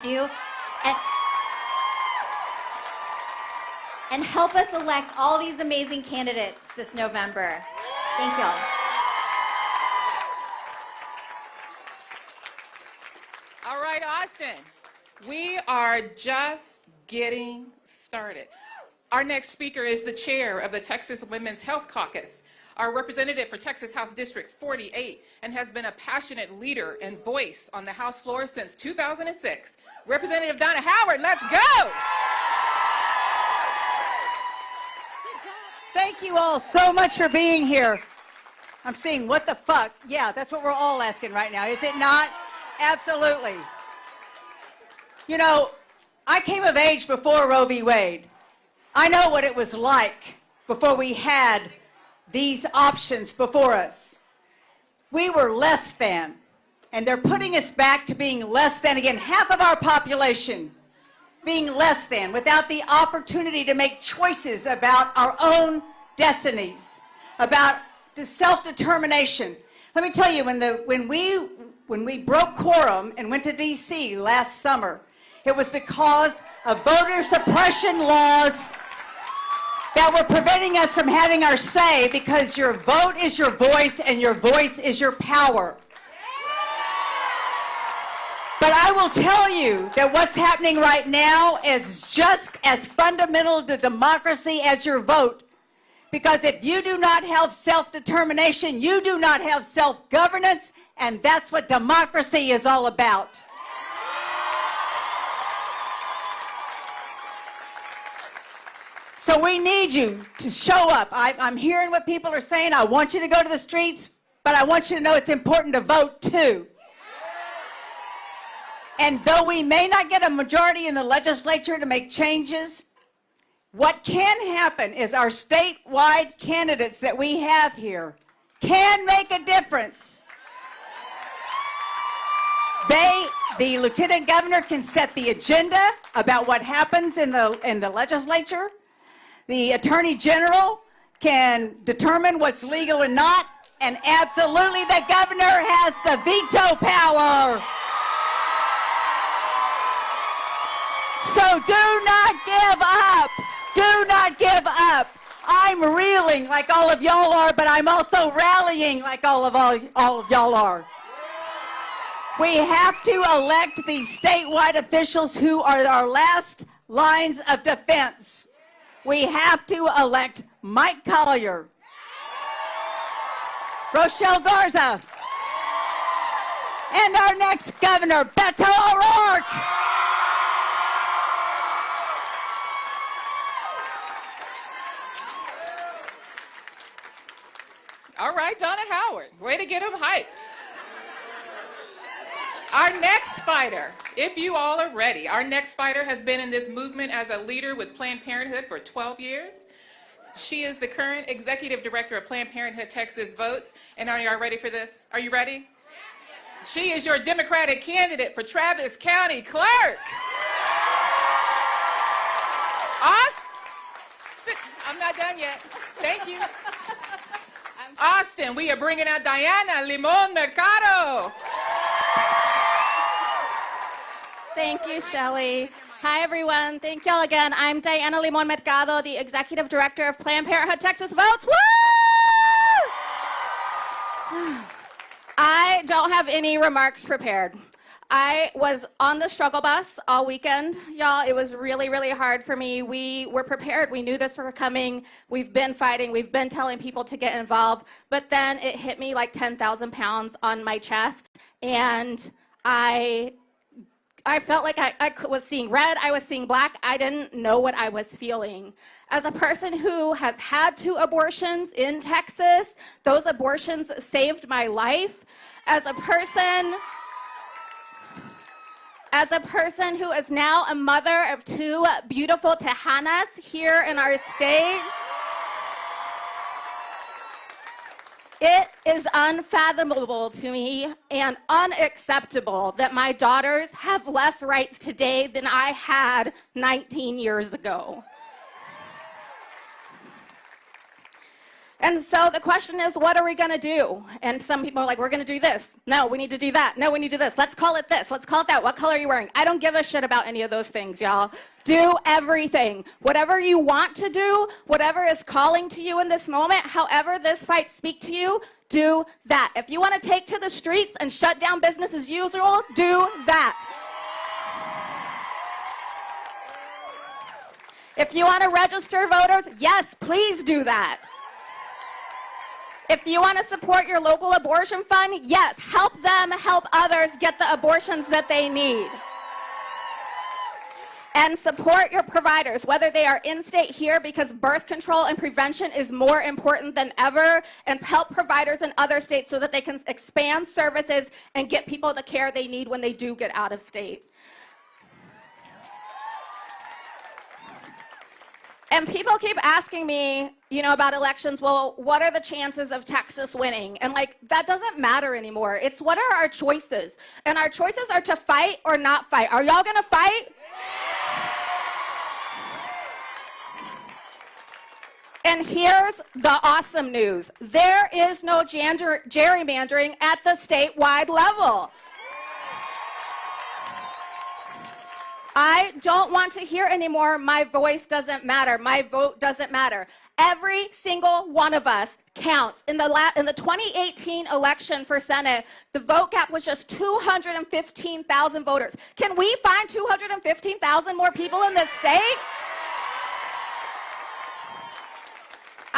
do and help us elect all these amazing candidates this November. Thank y'all. All right, Austin, we are just getting started. Our next speaker is the chair of the Texas Women's Health Caucus, our representative for Texas House District 48, and has been a passionate leader and voice on the House floor since 2006. Representative Donna Howard, let's go! Thank you all so much for being here. I'm seeing what the fuck. Yeah, that's what we're all asking right now, is it not? Absolutely. You know, I came of age before Roe v. Wade. I know what it was like before we had these options before us. We were less than, and they're putting us back to being less than again. Half of our population being less than, without the opportunity to make choices about our own destinies, about the self-determination. Let me tell you, when we broke quorum and went to D.C. last summer, it was because of voter suppression laws that were preventing us from having our say, because your vote is your voice and your voice is your power. But I will tell you that what's happening right now is just as fundamental to democracy as your vote. Because if you do not have self-determination, you do not have self-governance, and that's what democracy is all about. So we need you to show up. I'm hearing what people are saying. I want you to go to the streets, but I want you to know it's important to vote too. And though we may not get a majority in the legislature to make changes, what can happen is our statewide candidates that we have here can make a difference. The lieutenant governor can set the agenda about what happens in the legislature. The attorney general can determine what's legal and not. And absolutely, the governor has the veto power. So do not give up. Do not give up. I'm reeling like all of y'all are, but I'm also rallying like all of y'all are. We have to elect these statewide officials who are our last lines of defense. We have to elect Mike Collier, Rochelle Garza, and our next governor, Beto O'Rourke. All right, Donna Howard, way to get him hyped. Our next fighter, if you all are ready, our next fighter has been in this movement as a leader with Planned Parenthood for 12 years. She is the current executive director of Planned Parenthood Texas Votes. And are y'all ready for this? Are you ready? She is your Democratic candidate for Travis County Clerk. I'm not done yet. Thank you. Austin, we are bringing out Diana Limon Mercado. Thank you, Shelley. Hi, everyone. Thank y'all again. I'm Diana Limon Mercado, the Executive Director of Planned Parenthood Texas Votes. Woo! I don't have any remarks prepared. I was on the struggle bus all weekend, y'all. It was really, really hard for me. We were prepared. We knew this was coming. We've been fighting. We've been telling people to get involved. But then it hit me like 10,000 pounds on my chest, and I felt like I was seeing red. I was seeing black. I didn't know what I was feeling. As a person who has had 2 abortions in Texas, those abortions saved my life. As a person who is now a mother of 2 beautiful Tejanas here in our state, it is unfathomable to me and unacceptable that my daughters have less rights today than I had 19 years ago. And so the question is, what are we going to do? And some people are like, we're going to do this. No, we need to do that. No, we need to do this. Let's call it this. Let's call it that. What color are you wearing? I don't give a shit about any of those things, y'all. Do everything. Whatever you want to do, whatever is calling to you in this moment, however this fight speaks to you, do that. If you want to take to the streets and shut down business as usual, do that. If you want to register voters, yes, please do that. If you want to support your local abortion fund, yes, help them help others get the abortions that they need. And support your providers, whether they are in-state here, because birth control and prevention is more important than ever, and help providers in other states so that they can expand services and get people the care they need when they do get out of state. And people keep asking me, about elections, well, what are the chances of Texas winning? And that doesn't matter anymore. It's what are our choices? And our choices are to fight or not fight. Are y'all gonna fight? And here's the awesome news. There is no gerrymandering at the statewide level. I don't want to hear anymore, my voice doesn't matter, my vote doesn't matter. Every single one of us counts. In the 2018 election for Senate, the vote gap was just 215,000 voters. Can we find 215,000 more people in this state?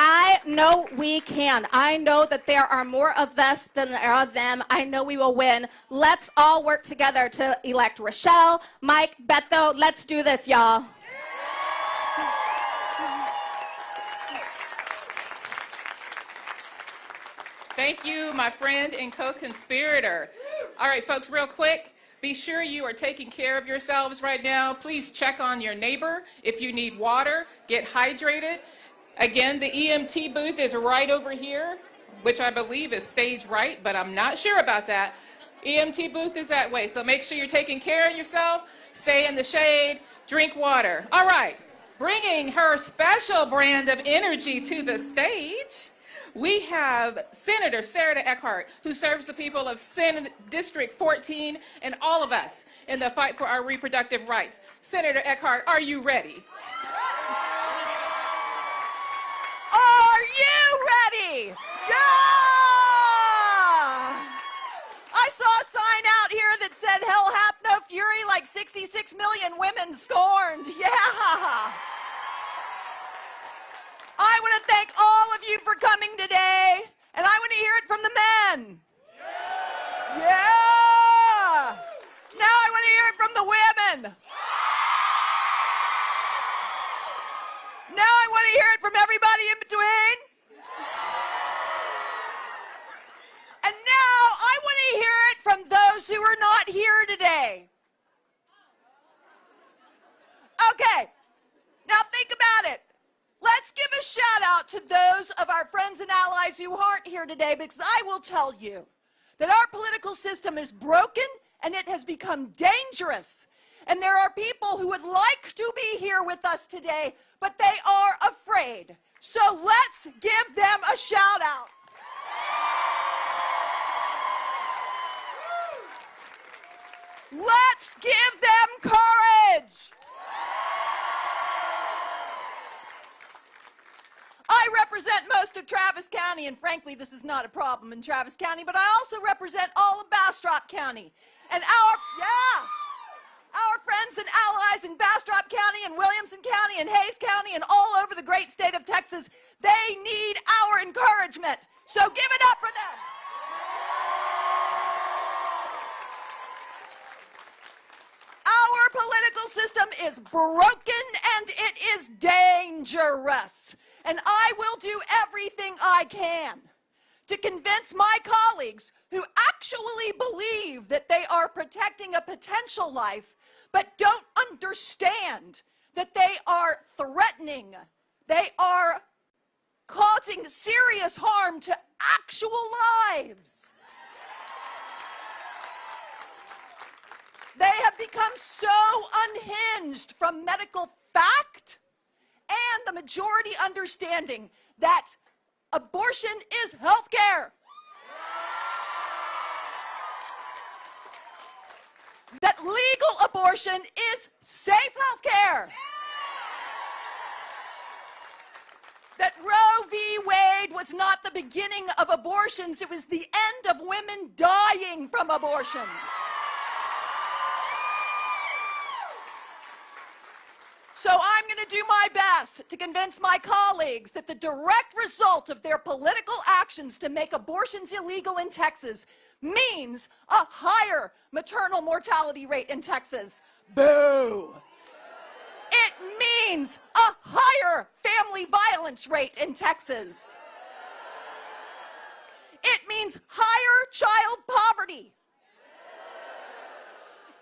I know we can. I know that there are more of us than there are of them. I know we will win. Let's all work together to elect Rochelle, Mike, Beto. Let's do this, y'all. Thank you, my friend and co-conspirator. All right, folks, real quick. Be sure you are taking care of yourselves right now. Please check on your neighbor. If you need water, get hydrated. Again, the EMT booth is right over here, which I believe is stage right, but I'm not sure about that. EMT booth is that way, so make sure you're taking care of yourself, stay in the shade, drink water. All right, bringing her special brand of energy to the stage, we have Senator Sarah Eckhart, who serves the people of Senate District 14 and all of us in the fight for our reproductive rights. Senator Eckhart, are you ready? Are you ready? Yeah! I saw a sign out here that said, hell hath no fury like 66 million women scorned. Yeah! I want to thank all of you for coming today, and I want to hear it from the men. Yeah! Now I want to hear it from the women. Now I want to hear it from everybody in between. And now I want to hear it from those who are not here today. Okay, now think about it. Let's give a shout out to those of our friends and allies who aren't here today, because I will tell you that our political system is broken and it has become dangerous. And there are people who would like to be here with us today, but they are afraid. So let's give them a shout out. Let's give them courage. I represent most of Travis County, and frankly, this is not a problem in Travis County, but I also represent all of Bastrop County. And our friends and allies in Bastrop County and Williamson County and Hayes County and all over the great state of Texas, they need our encouragement. So give it up for them. Our political system is broken and it is dangerous. And I will do everything I can to convince my colleagues who actually believe that they are protecting a potential life but don't understand that they are threatening, they are causing serious harm to actual lives. They have become so unhinged from medical fact and the majority understanding that abortion is health care. That legal abortion is safe health care. That Roe v. Wade was not the beginning of abortions, it was the end of women dying from abortions. So I'm going to do my best to convince my colleagues that the direct result of their political actions to make abortions illegal in Texas means a higher maternal mortality rate in Texas. Boo! It means a higher family violence rate in Texas. It means higher child poverty.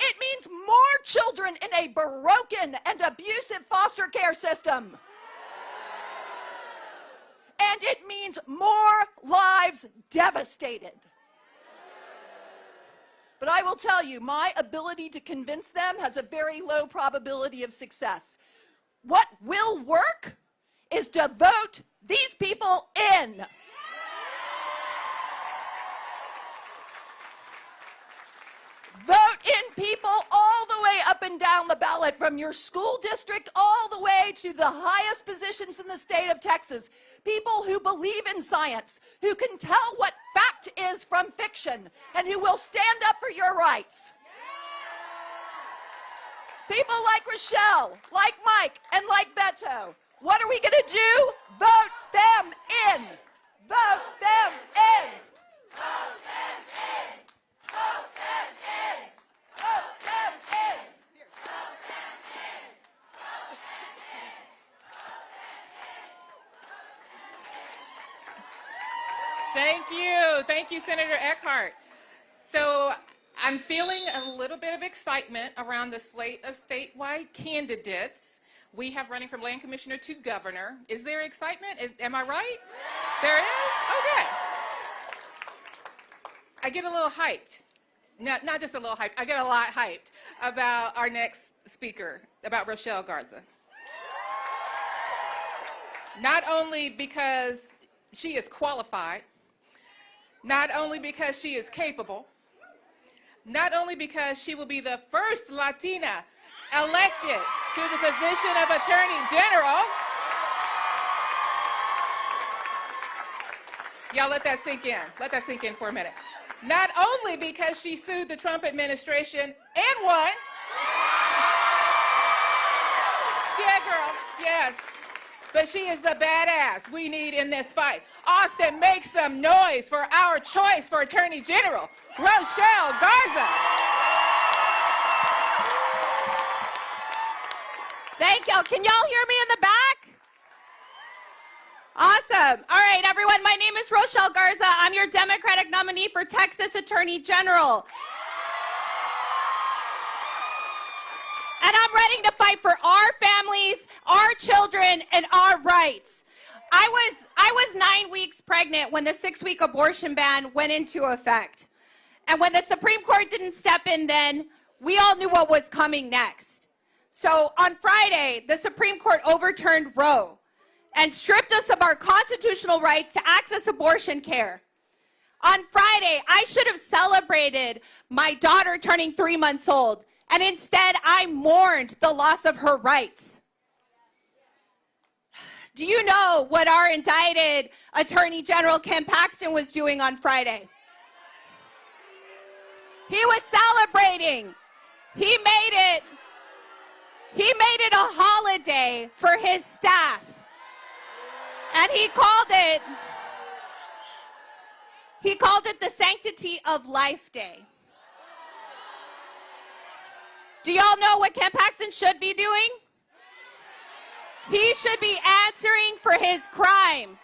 It means more children in a broken and abusive foster care system. And it means more lives devastated. But I will tell you, my ability to convince them has a very low probability of success. What will work is to vote these people in. Vote in people all the way up and down the ballot, from your school district all the way to the highest positions in the state of Texas. People who believe in science, who can tell what fact is from fiction, and who will stand up for your rights. People like Rochelle, like Mike, and like Beto. What are we going to do? Vote them in. Vote them in. Vote them in. Vote them in. Vote them in. Vote them in. Vote them in. Thank you, Senator Eckhart. So I'm feeling a little bit of excitement around the slate of statewide candidates we have running from land commissioner to governor. Is there excitement? Am I right? There is? Okay. I get a little hyped. Not just a little hyped. I get a lot hyped about our next speaker, about Rochelle Garza. Not only because she is qualified, not only because she is capable, not only because she will be the first Latina elected to the position of Attorney General. Y'all let that sink in. Let that sink in for a minute. Not only because she sued the Trump administration and won. Yeah, girl, yes. But she is the badass we need in this fight. Austin, make some noise for our choice for Attorney General, Rochelle Garza. Thank y'all. Can y'all hear me in the back? Awesome. All right, everyone. My name is Rochelle Garza. I'm your Democratic nominee for Texas Attorney General. And I'm ready to fight for our families, our children, and our rights. I was 9 weeks pregnant when the 6-week abortion ban went into effect. And when the Supreme Court didn't step in then, we all knew what was coming next. So on Friday, the Supreme Court overturned Roe and stripped us of our constitutional rights to access abortion care. On Friday, I should have celebrated my daughter turning 3 months old, and instead I mourned the loss of her rights. Do you know what our indicted Attorney General Ken Paxton was doing on Friday? He was celebrating. He made it a holiday for his staff. And he called it the Sanctity of Life Day. Do y'all know what Ken Paxton should be doing? He should be answering for his crimes.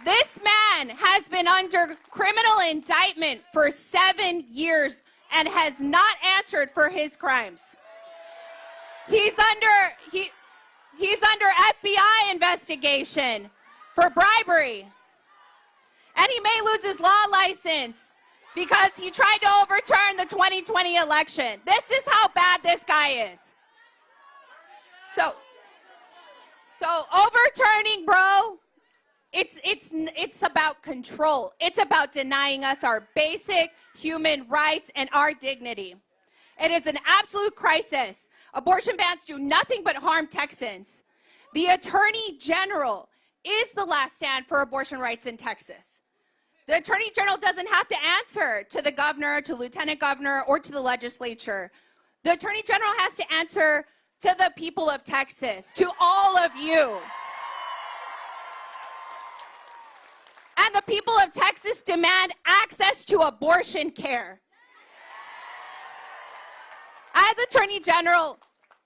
This man has been under criminal indictment for 7 years and has not answered for his crimes. He's under FBI investigation for bribery. And he may lose his law license because he tried to overturn the 2020 election. This is how bad this guy is. So So overturning, bro, it's about control. It's about denying us our basic human rights and our dignity. It is an absolute crisis. Abortion bans do nothing but harm Texans. The Attorney General is the last stand for abortion rights in Texas. The Attorney General doesn't have to answer to the governor, to Lieutenant Governor, or to the legislature. The Attorney General has to answer to the people of Texas, to all of you. And the people of Texas demand access to abortion care. As Attorney General,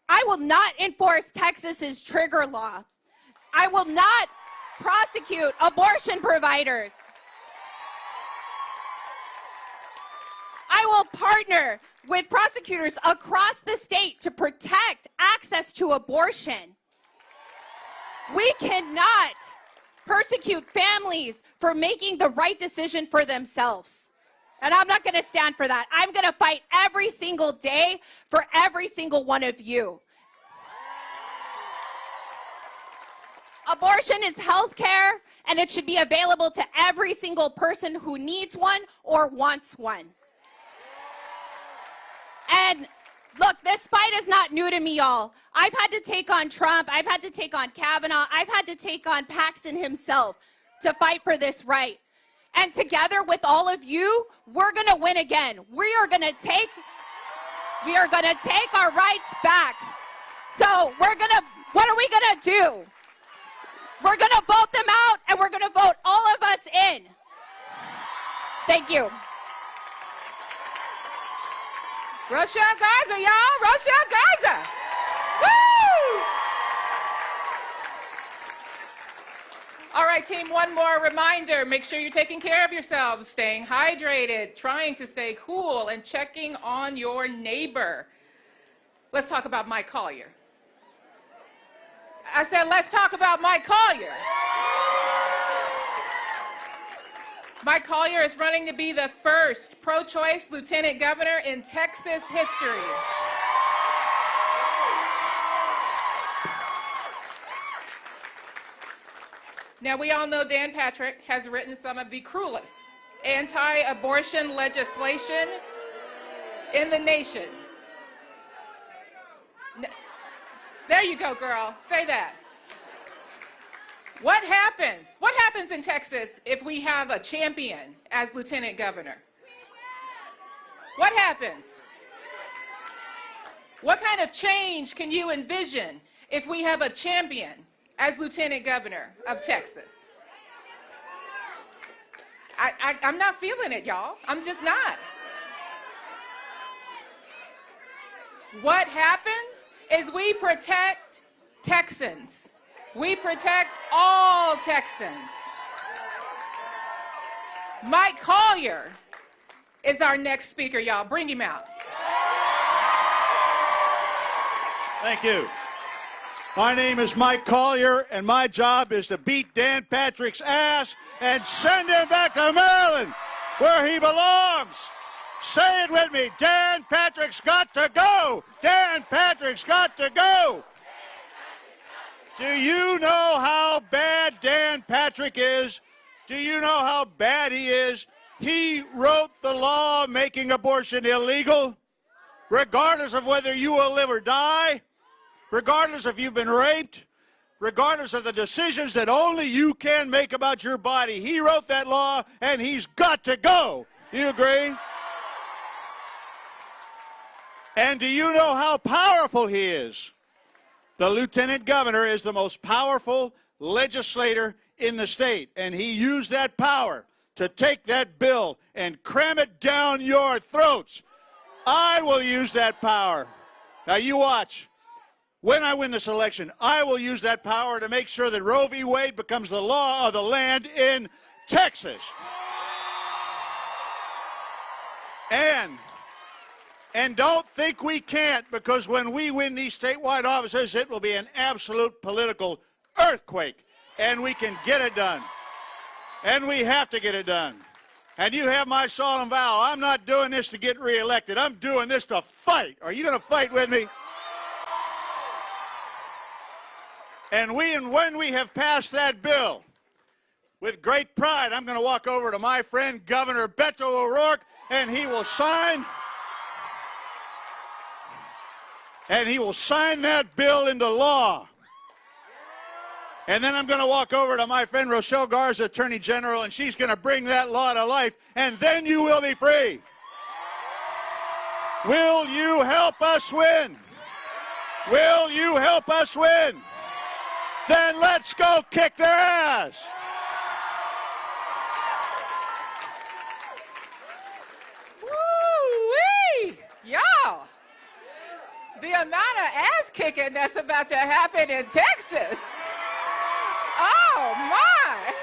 I will not enforce Texas's trigger law. I will not prosecute abortion providers. I will partner with prosecutors across the state to protect access to abortion. We cannot persecute families for making the right decision for themselves. And I'm not going to stand for that. I'm going to fight every single day for every single one of you. Abortion is health care, and it should be available to every single person who needs one or wants one. And look, this fight is not new to me, y'all. I've had to take on Trump. I've had to take on Kavanaugh. I've had to take on Paxton himself to fight for this right. And together with all of you, we're going to win again. We are going to take our rights back. So what are we going to do? We're going to vote them out, and we're going to vote all of us in. Thank you. Rush out Gaza, y'all. Rush out Gaza. Woo! All right, team, one more reminder. Make sure you're taking care of yourselves, staying hydrated, trying to stay cool, and checking on your neighbor. Let's talk about Mike Collier. I said, let's talk about Mike Collier. Mike Collier is running to be the first pro-choice lieutenant governor in Texas history. Now, we all know Dan Patrick has written some of the cruelest anti-abortion legislation in the nation. There you go, girl. Say that. What happens in Texas if we have a champion as lieutenant governor? What happens? What kind of change can you envision if we have a champion as lieutenant governor of Texas? I'm not feeling it, y'all. I'm just not. What happens is we protect Texans. We protect all Texans. Mike Collier is our next speaker, y'all. Bring him out. Thank you. My name is Mike Collier, and my job is to beat Dan Patrick's ass and send him back to Maryland, where he belongs. Say it with me. Dan Patrick's got to go. Dan Patrick's got to go. Do you know how bad Dan Patrick is? Do you know how bad he is? He wrote the law making abortion illegal, regardless of whether you will live or die, regardless if you've been raped, regardless of the decisions that only you can make about your body. He wrote that law, and he's got to go. Do you agree? And do you know how powerful he is? The lieutenant governor is the most powerful legislator in the state, and he used that power to take that bill and cram it down your throats. I will use that power. Now you watch. When I win this election, I will use that power to make sure that Roe v. Wade becomes the law of the land in Texas. And don't think we can't, because when we win these statewide offices, it will be an absolute political earthquake, and we can get it done. And we have to get it done. And you have my solemn vow, I'm not doing this to get reelected. I'm doing this to fight. Are you going to fight with me? And when we have passed that bill, with great pride, I'm going to walk over to my friend, Governor Beto O'Rourke, and he will sign that bill into law. And then I'm going to walk over to my friend Rochelle Garza, Attorney General, and she's going to bring that law to life, and then you will be free. Will you help us win? Will you help us win? Then let's go kick their ass. Woo-wee! Y'all, the amount of ass kicking that's about to happen in Texas. Oh, my.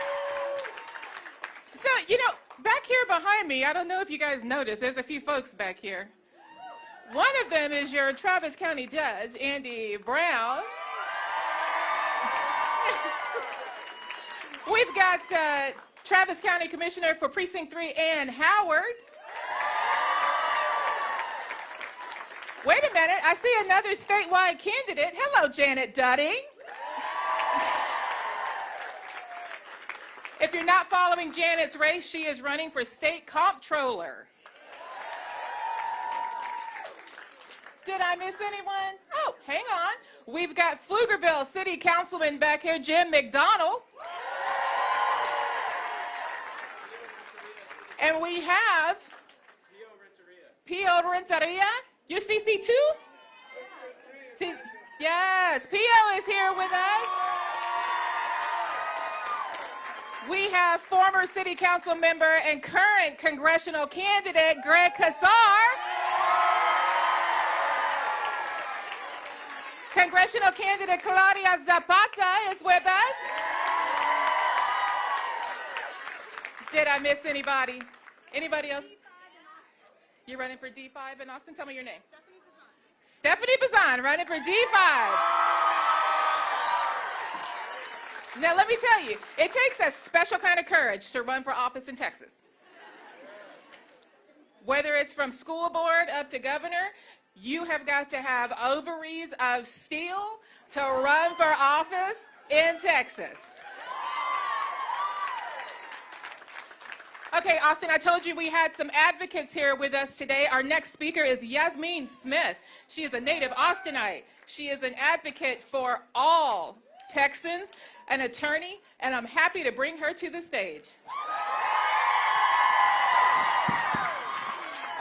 So, you know, back here behind me, I don't know if you guys noticed, there's a few folks back here. One of them is your Travis County Judge, Andy Brown. We've got Travis County Commissioner for Precinct 3, Ann Howard. Wait a minute, I see another statewide candidate. Hello, Janet Dudding. If you're not following Janet's race, she is running for state comptroller. Did I miss anyone? Oh, hang on. We've got Pflugerville City Councilman back here, Jim McDonald. And we have Pio Renteria. You're CC2? Yes, Pio is here with us. We have former city council member and current congressional candidate, Greg Casar. Congressional candidate Claudia Zapata is with us. Did I miss anybody? Anybody else? You're running for D5 in Austin? Tell me your name. Stephanie Bazan, running for D5. Now, let me tell you, it takes a special kind of courage to run for office in Texas. Whether it's from school board up to governor, you have got to have ovaries of steel to run for office in Texas. Okay, Austin, I told you we had some advocates here with us today. Our next speaker is Yasmin Smith. She is a native Austinite. She is an advocate for all Texans, an attorney, and I'm happy to bring her to the stage.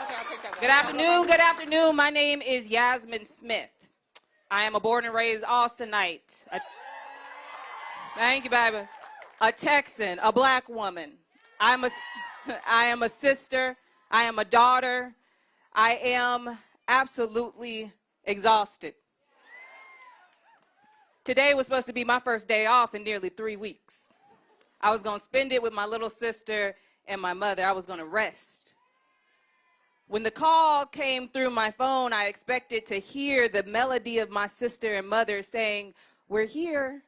Okay, I'll take that one. Good afternoon. My name is Yasmin Smith. I am a born and raised Austinite. Thank you, baby. A Texan, a black woman. I am a sister. I am a daughter. I am absolutely exhausted. Today was supposed to be my first day off in nearly 3 weeks. I was going to spend it with my little sister and my mother. I was going to rest. When the call came through my phone, I expected to hear the melody of my sister and mother saying, "We're here."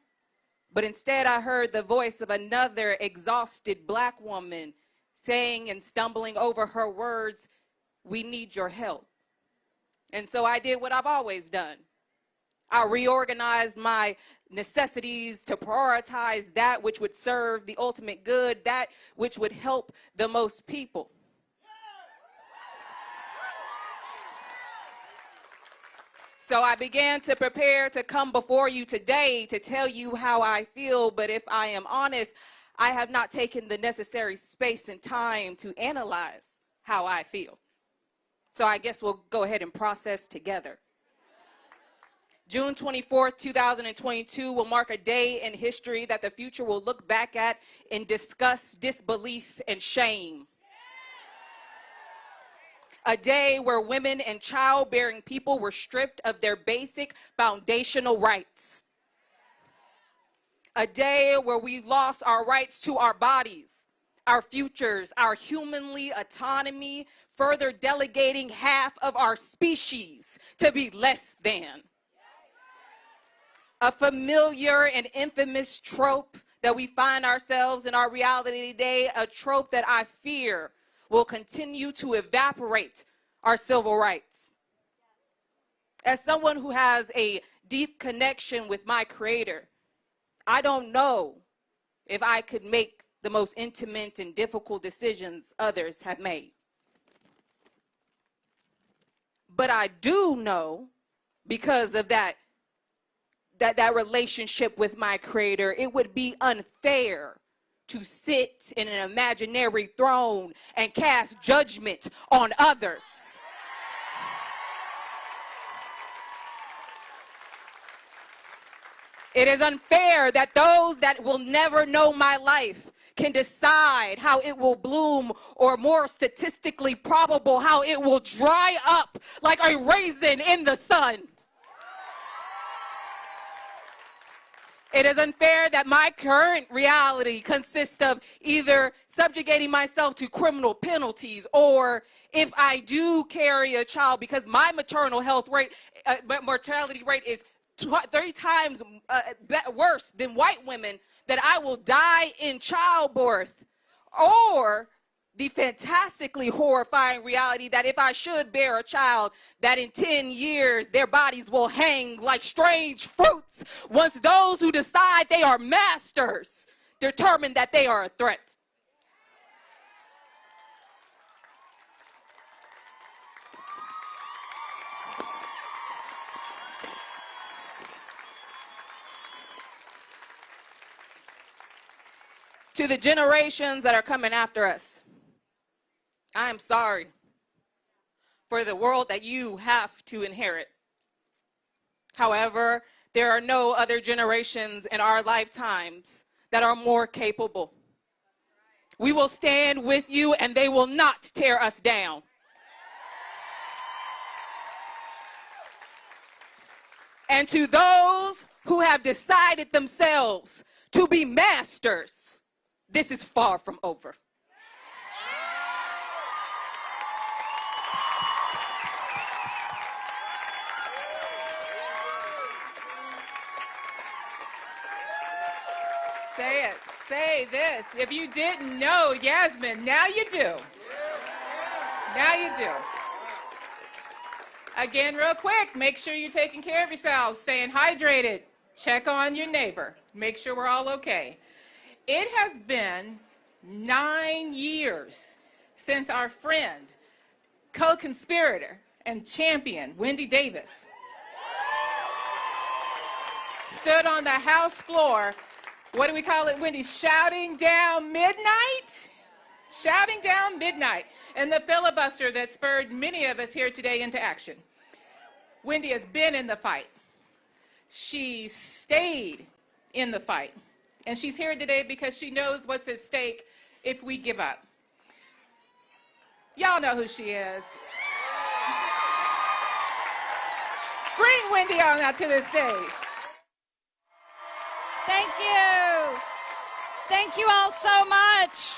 But instead, I heard the voice of another exhausted black woman saying and stumbling over her words, "We need your help." And so I did what I've always done. I reorganized my necessities to prioritize that which would serve the ultimate good, that which would help the most people. So I began to prepare to come before you today to tell you how I feel, but if I am honest, I have not taken the necessary space and time to analyze how I feel. So I guess we'll go ahead and process together. June 24th, 2022 will mark a day in history that the future will look back at in disgust, disbelief, and shame. A day where women and childbearing people were stripped of their basic foundational rights. A day where we lost our rights to our bodies, our futures, our humanly autonomy, further delegating half of our species to be less than. A familiar and infamous trope that we find ourselves in our reality today, a trope that I fear will continue to evaporate our civil rights. As someone who has a deep connection with my Creator, I don't know if I could make the most intimate and difficult decisions others have made. But I do know, because of that relationship with my Creator, it would be unfair to sit in an imaginary throne and cast judgment on others. It is unfair that those that will never know my life can decide how it will bloom, or more statistically probable, how it will dry up like a raisin in the sun. It is unfair that my current reality consists of either subjugating myself to criminal penalties, or if I do carry a child, because my mortality rate is 30 times worse than white women, that I will die in childbirth, or the fantastically horrifying reality that if I should bear a child, that in 10 years their bodies will hang like strange fruits once those who decide they are masters determine that they are a threat. To the generations that are coming after us, I am sorry for the world that you have to inherit. However, there are no other generations in our lifetimes that are more capable. We will stand with you, and they will not tear us down. And to those who have decided themselves to be masters, this is far from over. Say it. Say this. If you didn't know, Yasmin, now you do. Now you do. Again, real quick, make sure you're taking care of yourselves, staying hydrated. Check on your neighbor. Make sure we're all okay. It has been 9 years since our friend, co-conspirator, and champion, Wendy Davis, stood on the House floor. What do we call it, Wendy? Shouting down midnight? Shouting down midnight. And the filibuster that spurred many of us here today into action. Wendy has been in the fight. She stayed in the fight. And she's here today because she knows what's at stake if we give up. Y'all know who she is. Bring Wendy on out to the stage. Thank you. Thank you all so much.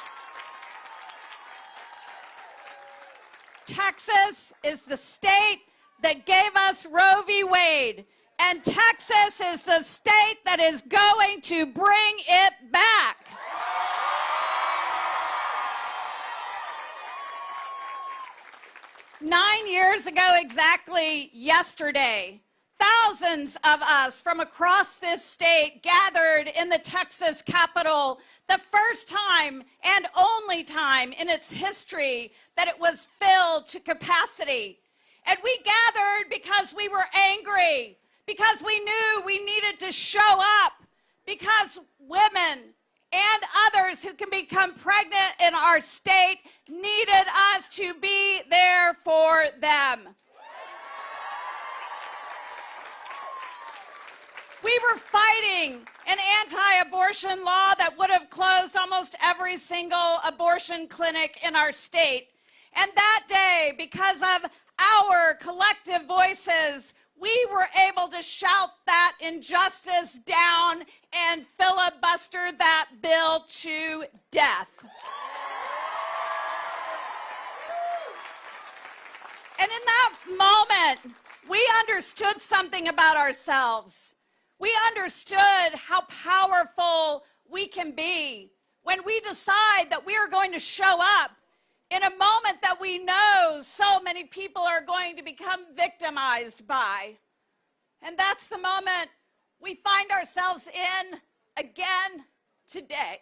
Texas is the state that gave us Roe v. Wade, and Texas is the state that is going to bring it back. Nine years ago exactly yesterday, thousands of us from across this state gathered in the Texas Capitol, the first time and only time in its history that it was filled to capacity. And we gathered because we were angry, because we knew we needed to show up, because women and others who can become pregnant in our state needed us to be there for them. We were fighting an anti-abortion law that would have closed almost every single abortion clinic in our state. And that day, because of our collective voices, we were able to shout that injustice down and filibuster that bill to death. And in that moment, we understood something about ourselves. We understood how powerful we can be when we decide that we are going to show up in a moment that we know so many people are going to become victimized by. And that's the moment we find ourselves in again today.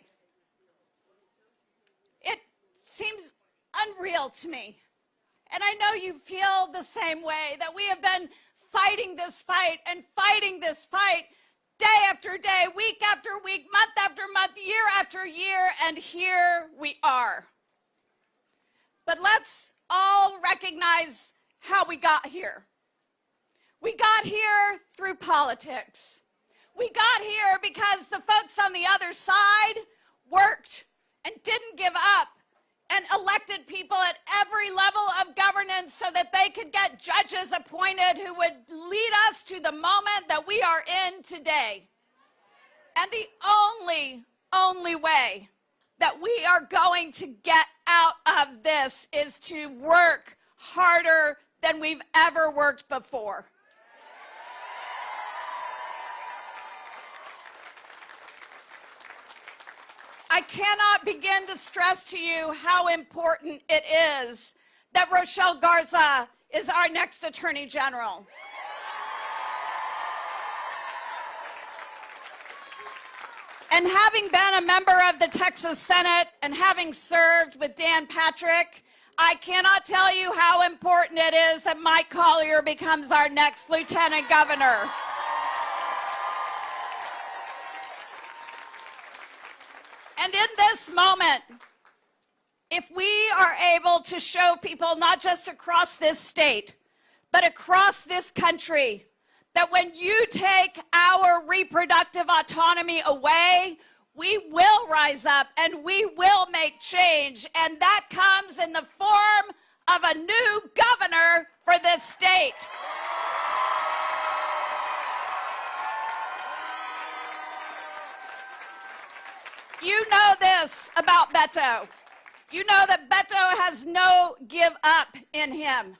It seems unreal to me. And I know you feel the same way, that we have been fighting this fight and fighting this fight day after day, week after week, month after month, year after year, and here we are. But let's all recognize how we got here. We got here through politics. We got here because the folks on the other side worked and didn't give up and elected people at every level of governance so that they could get judges appointed who would lead us to the moment that we are in today. And the only way that we are going to get out of this is to work harder than we've ever worked before. I cannot begin to stress to you how important it is that Rochelle Garza is our next Attorney General. And having been a member of the Texas Senate and having served with Dan Patrick, I cannot tell you how important it is that Mike Collier becomes our next Lieutenant Governor. And in this moment, if we are able to show people, not just across this state, but across this country, that when you take our reproductive autonomy away, we will rise up and we will make change. And that comes in the form of a new governor for this state. You know this about Beto. You know that Beto has no give up in him.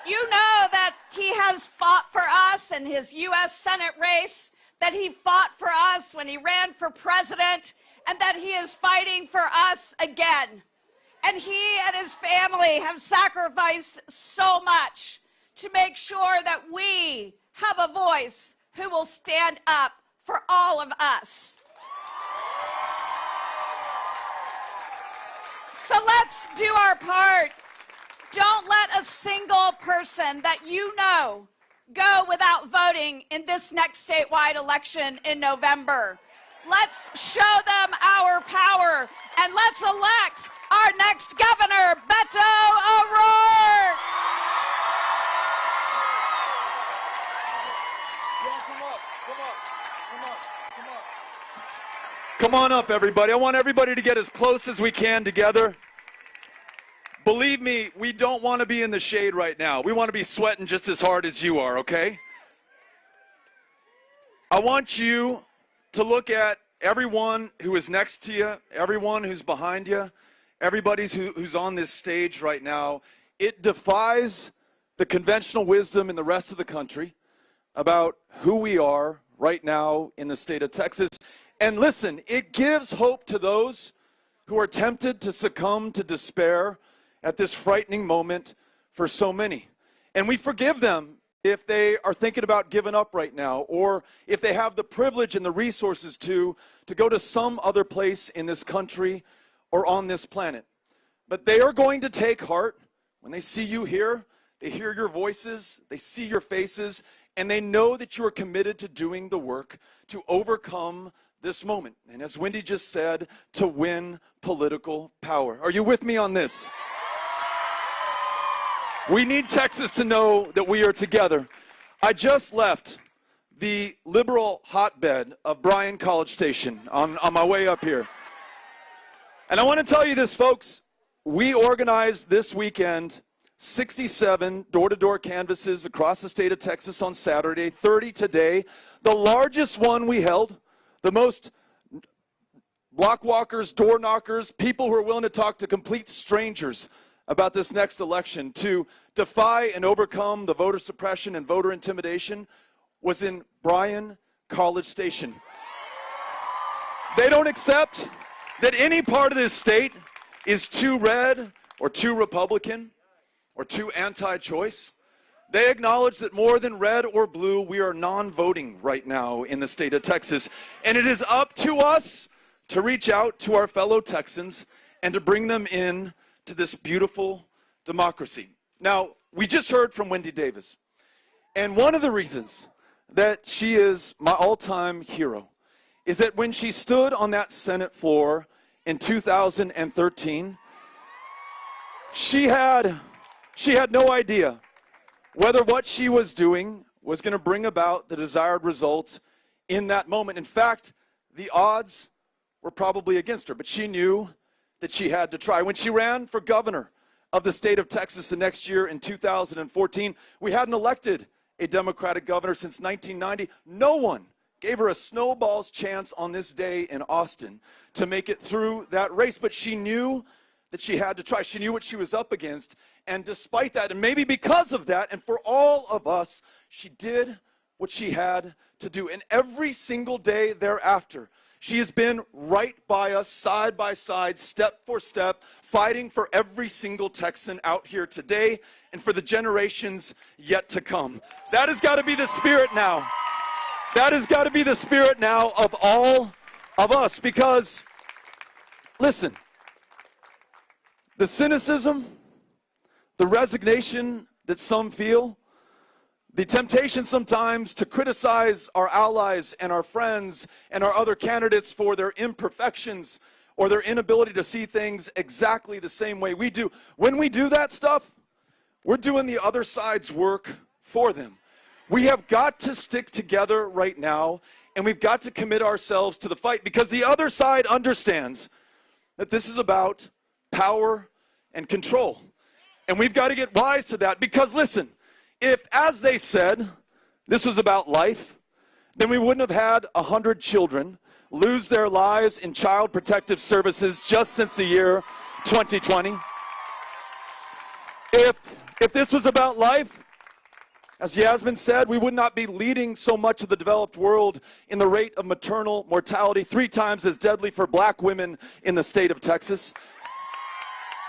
You know that he has fought for us in his U.S. Senate race, that he fought for us when he ran for president, and that he is fighting for us again. And he and his family have sacrificed so much to make sure that we have a voice who will stand up for all of us. So let's do our part. Don't let a single person that you know go without voting in this next statewide election in November. Let's show them our power, and let's elect our next governor, Beto O'Rourke. Come on up, everybody. I want everybody to get as close as we can together. Believe me, we don't want to be in the shade right now. We want to be sweating just as hard as you are, okay? I want you to look at everyone who is next to you, everyone who's behind you, everybody who's on this stage right now. It defies the conventional wisdom in the rest of the country about who we are right now in the state of Texas. And listen, it gives hope to those who are tempted to succumb to despair at this frightening moment for so many. And we forgive them if they are thinking about giving up right now, or if they have the privilege and the resources to go to some other place in this country or on this planet. But they are going to take heart when they see you here, they hear your voices, they see your faces, and they know that you are committed to doing the work to overcome this moment. And as Wendy just said, to win political power. Are you with me on this? We need Texas to know that we are together. I just left the liberal hotbed of Bryan College Station on my way up here. And I want to tell you this, folks. We organized this weekend 67 door-to-door canvases across the state of Texas on Saturday, 30 today. The largest one we held, the most block walkers, door knockers, people who are willing to talk to complete strangers about this next election, to defy and overcome the voter suppression and voter intimidation, was in Bryan College Station. They don't accept that any part of this state is too red or too Republican or too anti-choice. They acknowledge that more than red or blue, we are non-voting right now in the state of Texas. And it is up to us to reach out to our fellow Texans and to bring them in to this beautiful democracy. Now, we just heard from Wendy Davis. And one of the reasons that she is my all-time hero is that when she stood on that Senate floor in 2013, she had no idea whether what she was doing was going to bring about the desired results in that moment. In fact, the odds were probably against her, but she knew that she had to try. When she ran for governor of the state of Texas the next year in 2014, we hadn't elected a Democratic governor since 1990. No one gave her a snowball's chance on this day in Austin to make it through that race, but she knew that she had to try. She knew what she was up against, and despite that, and maybe because of that, and for all of us, she did what she had to do. And every single day thereafter, she has been right by us, side by side, step for step, fighting for every single Texan out here today and for the generations yet to come. That has got to be the spirit now. That has got to be the spirit now of all of us, because, listen, the cynicism, the resignation that some feel, the temptation sometimes to criticize our allies and our friends and our other candidates for their imperfections or their inability to see things exactly the same way we do. When we do that stuff, we're doing the other side's work for them. We have got to stick together right now, and we've got to commit ourselves to the fight, because the other side understands that this is about power and control. And we've got to get wise to that, because listen, if, as they said, this was about life, then we wouldn't have had 100 children lose their lives in child protective services just since the year 2020. If this was about life, as Yasmin said, we would not be leading so much of the developed world in the rate of maternal mortality, 3 times as deadly for black women in the state of Texas.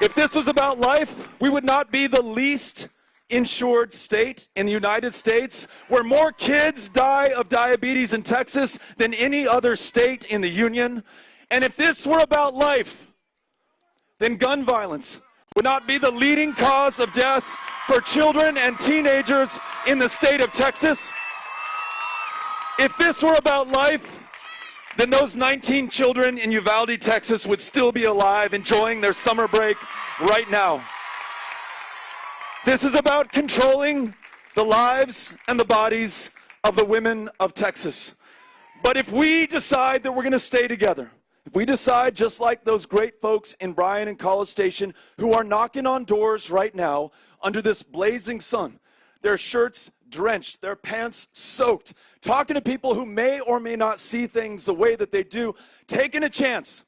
If this was about life, we would not be the least insured state in the United States, where more kids die of diabetes in Texas than any other state in the union. And if this were about life, then gun violence would not be the leading cause of death for children and teenagers in the state of Texas. If this were about life, then those 19 children in Uvalde, Texas would still be alive, enjoying their summer break right now. This is about controlling the lives and the bodies of the women of Texas. But if we decide that we're going to stay together, if we decide, just like those great folks in Bryan and College Station who are knocking on doors right now under this blazing sun, their shirts drenched, their pants soaked, talking to people who may or may not see things the way that they do, taking a chance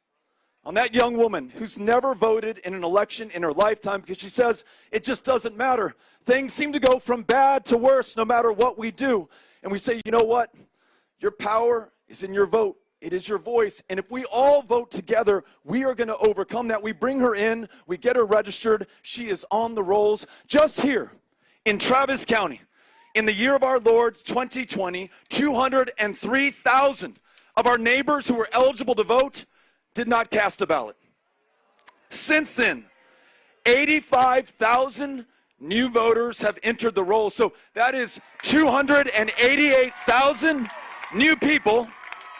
on that young woman who's never voted in an election in her lifetime because she says it just doesn't matter. Things seem to go from bad to worse no matter what we do. And we say, you know what? Your power is in your vote. It is your voice. And if we all vote together, we are going to overcome that. We bring her in. We get her registered. She is on the rolls. Just here in Travis County, in the year of our Lord 2020, 203,000 of our neighbors who were eligible to vote did not cast a ballot. Since then, 85,000 new voters have entered the roll. So that is 288,000 new people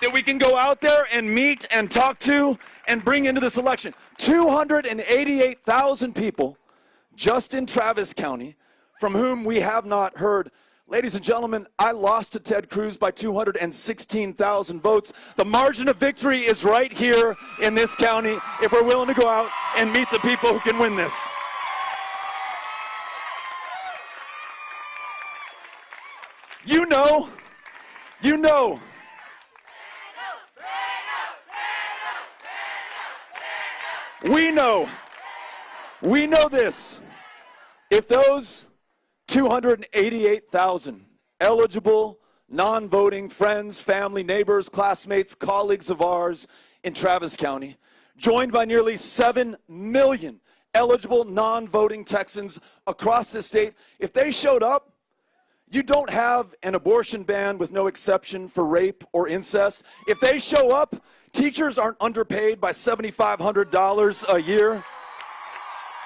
that we can go out there and meet and talk to and bring into this election. 288,000 people just in Travis County from whom we have not heard. Ladies and gentlemen, I lost to Ted Cruz by 216,000 votes. The margin of victory is right here in this county if we're willing to go out and meet the people who can win this. You know. We know this. If those 288,000 eligible, non-voting friends, family, neighbors, classmates, colleagues of ours in Travis County, joined by nearly 7 million eligible, non-voting Texans across the state, if they showed up You don't have an abortion ban with no exception for rape or incest. If they show up, teachers aren't underpaid by $7,500 a year.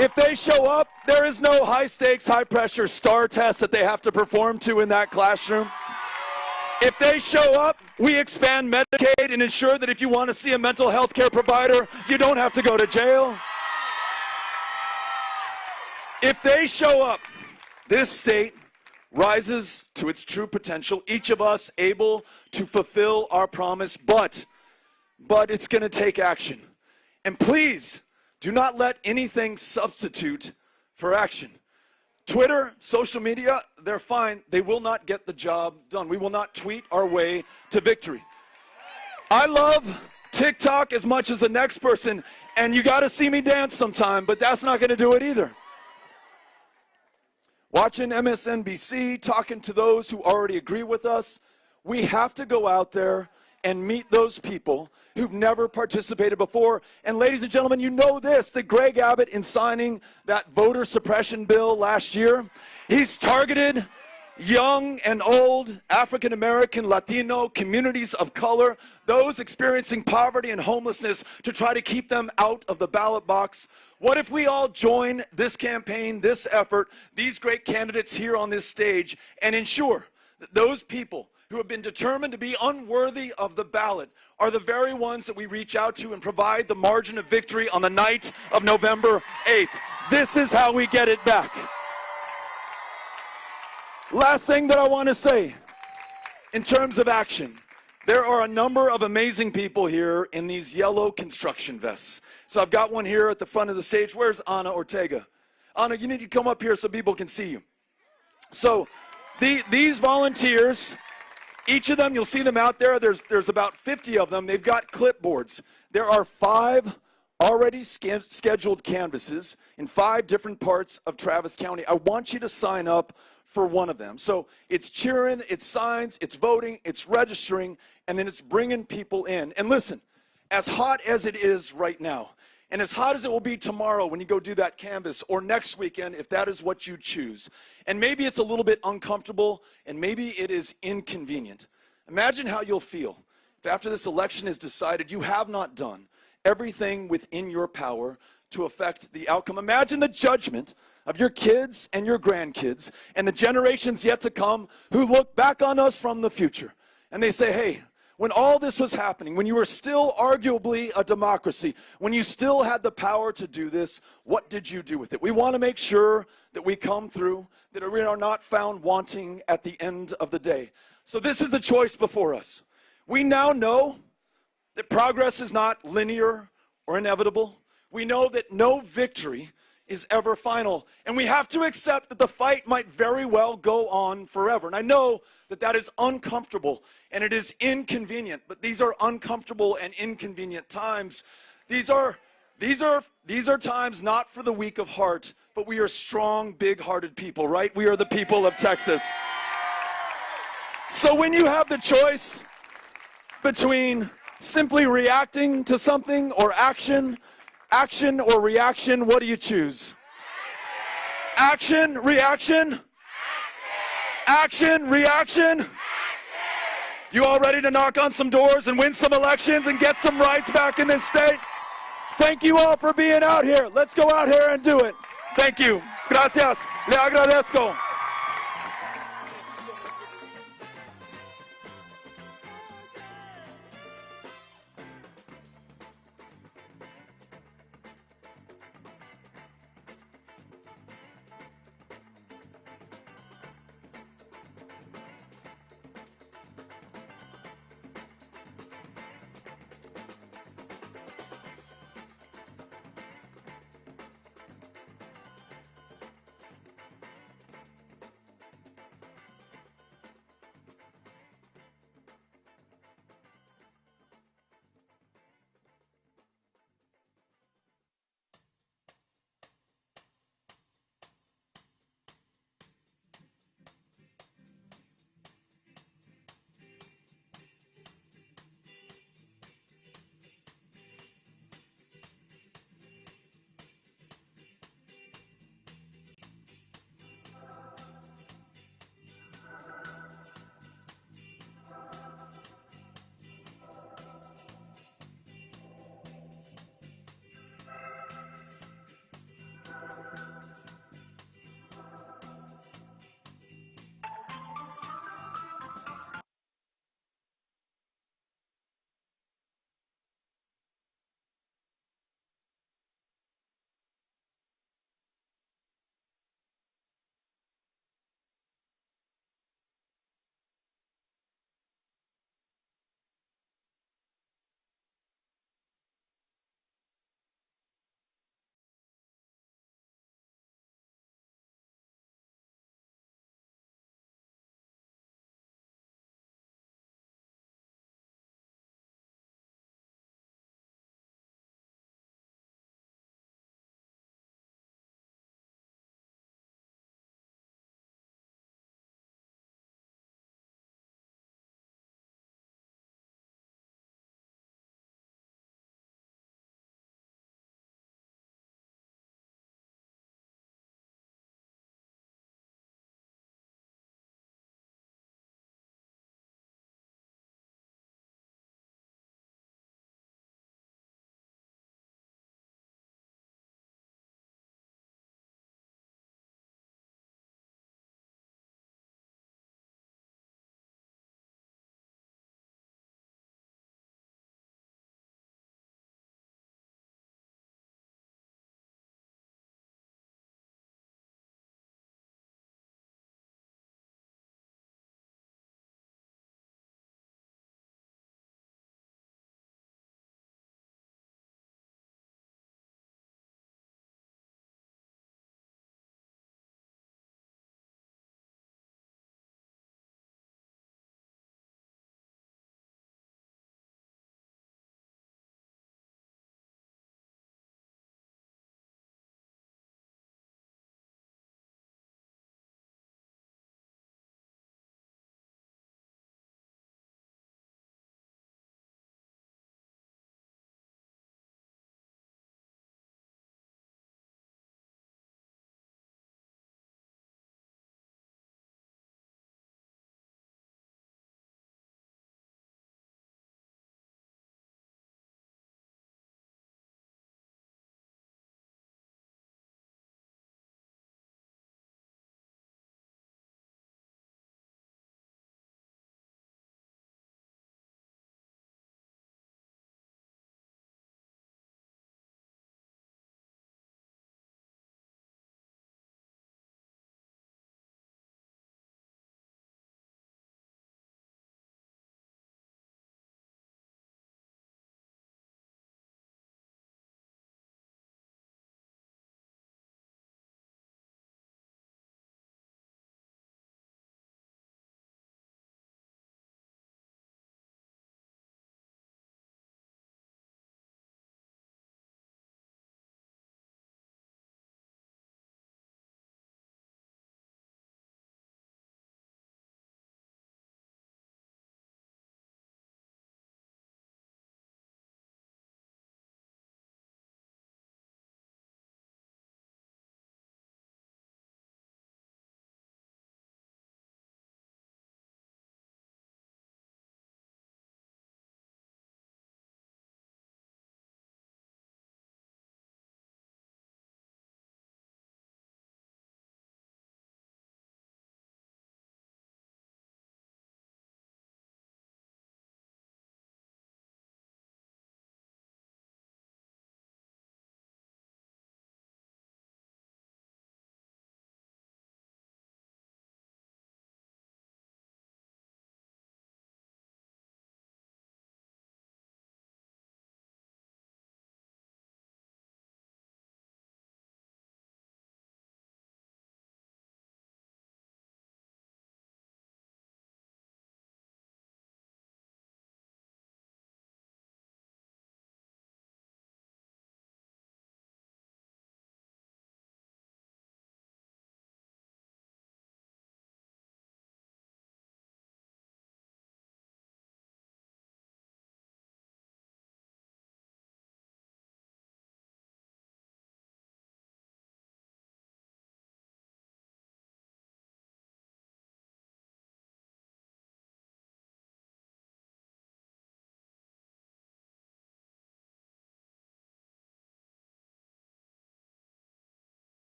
If they show up, there is no high-stakes, high-pressure STAR test that they have to perform to in that classroom. If they show up, we expand Medicaid and ensure that if you want to see a mental health care provider, you don't have to go to jail. If they show up, this state rises to its true potential, each of us able to fulfill our promise, but it's going to take action. And please, do not let anything substitute for action. Twitter, social media, they're fine. They will not get the job done. We will not tweet our way to victory. I love TikTok as much as the next person, and you got to see me dance sometime, but that's not going to do it either. Watching MSNBC, talking to those who already agree with us, we have to go out there and meet those people who've never participated before. And ladies and gentlemen, you know this, that Greg Abbott, in signing that voter suppression bill last year, he's targeted young and old, African American, Latino, communities of color, those experiencing poverty and homelessness, to try to keep them out of the ballot box. What if we all join this campaign, this effort, these great candidates here on this stage, and ensure that those people who have been determined to be unworthy of the ballot are the very ones that we reach out to and provide the margin of victory on the night of November 8th. This is how we get it back. Last thing that I want to say, in terms of action, there are a number of amazing people here in these yellow construction vests. So I've got one here at the front of the stage. Where's Ana Ortega? Ana, you need to come up here so people can see you. So these volunteers, each of them, you'll see them out there. There's about 50 of them. They've got clipboards. There are 5 already scheduled canvases in 5 different parts of Travis County. I want you to sign up for one of them. So it's cheering, it's signs, it's voting, it's registering, and then it's bringing people in. And listen, as hot as it is right now, and as hot as it will be tomorrow when you go do that canvas, or next weekend if that is what you choose, and maybe it's a little bit uncomfortable, and maybe it is inconvenient. Imagine how you'll feel if after this election is decided you have not done everything within your power to affect the outcome. Imagine the judgment of your kids and your grandkids and the generations yet to come who look back on us from the future and they say, hey, when all this was happening, when you were still arguably a democracy, when you still had the power to do this, what did you do with it? We want to make sure that we come through, that we are not found wanting at the end of the day. So this is the choice before us. We now know that progress is not linear or inevitable. We know that no victory is ever final. And we have to accept that the fight might very well go on forever. And I know that that is uncomfortable and it is inconvenient, but these are uncomfortable and inconvenient times. These are times not for the weak of heart, but we are strong, big-hearted people, right? We are the people of Texas. So when you have the choice between simply reacting to something or action or reaction, what do you choose? Action, reaction? Action, reaction? You all ready to knock on some doors and win some elections and get some rights back in this state? Thank you all for being out here. Let's go out here and do it. Thank you. Gracias. Le agradezco.